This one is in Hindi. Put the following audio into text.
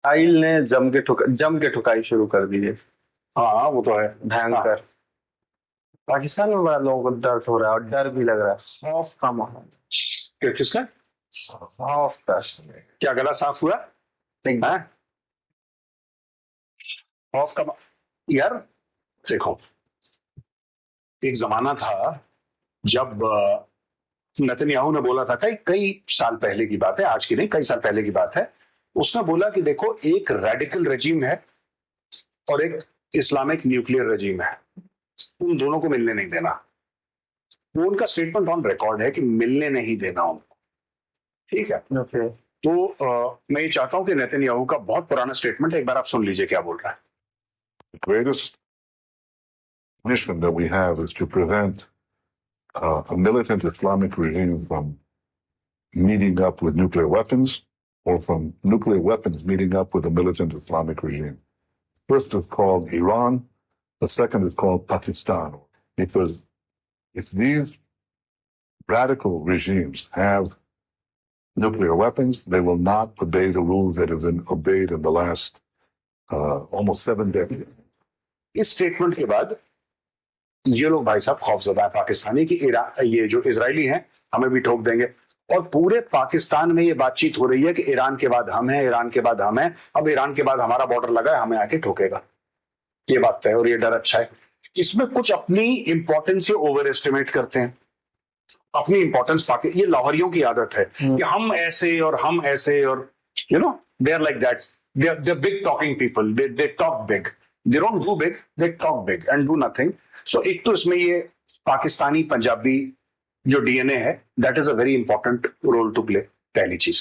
आइल ने जम के ठुकाई शुरू कर दी है। हाँ वो तो है। हाँ। भयंकर। पाकिस्तान में बड़ा लोगों को दर्द हो रहा है और डर भी लग रहा है। खौफ का माहौल। किसका? खौफ का। क्या गला साफ हुआ? एक है खौफ का यार देखो, एक जमाना था जब नेतन्याहू ने बोला था, कई कई साल पहले की बात है, आज की नहीं, कई साल पहले की बात है। उसने बोला कि देखो, एक रेडिकल रजीम है और एक इस्लामिक न्यूक्लियर रजीम है, उन दोनों को मिलने नहीं देना। वो उनका स्टेटमेंट ऑन रिकॉर्ड है कि मिलने नहीं देना उनको। ठीक है। ओके। तो मैं ये चाहता हूं कि नेतन्याहू का बहुत पुराना स्टेटमेंट है, एक बार आप सुन लीजिए क्या बोल रहा है। The greatest mission that we have is to prevent a militant Islamic regime from meeting up with nuclear weapons or from nuclear weapons meeting up with a militant Islamic regime. First is called Iran. The second is called Pakistan. Because if these radical regimes have nuclear weapons, they will not obey the rules that have been obeyed in the last almost 7 decades. इस स्टेटमेंट के बाद ये लोग भाई साहब खौफजदा है पाकिस्तानी की, ये जो इजरायली हैं हमें भी ठोक देंगे। और पूरे पाकिस्तान में ये बातचीत हो रही है कि ईरान के बाद हम हैं, ईरान के बाद हम हैं, अब ईरान के बाद हमारा बॉर्डर लगा है, हमें आके ठोकेगा। ये बात है और ये डर अच्छा है। इसमें कुछ अपनी इंपॉर्टेंस से ओवर एस्टिमेट करते हैं, अपनी इंपॉर्टेंस पाके। ये लाहौरियों की आदत है कि हम ऐसे और हम ऐसे, और you know they are like that. They big talking people, they talk big, they don't do big, they talk big and do nothing. So एक तो इसमें ये पाकिस्तानी पंजाबी जो डीएनए है, that is a very important role to play, पहली चीज।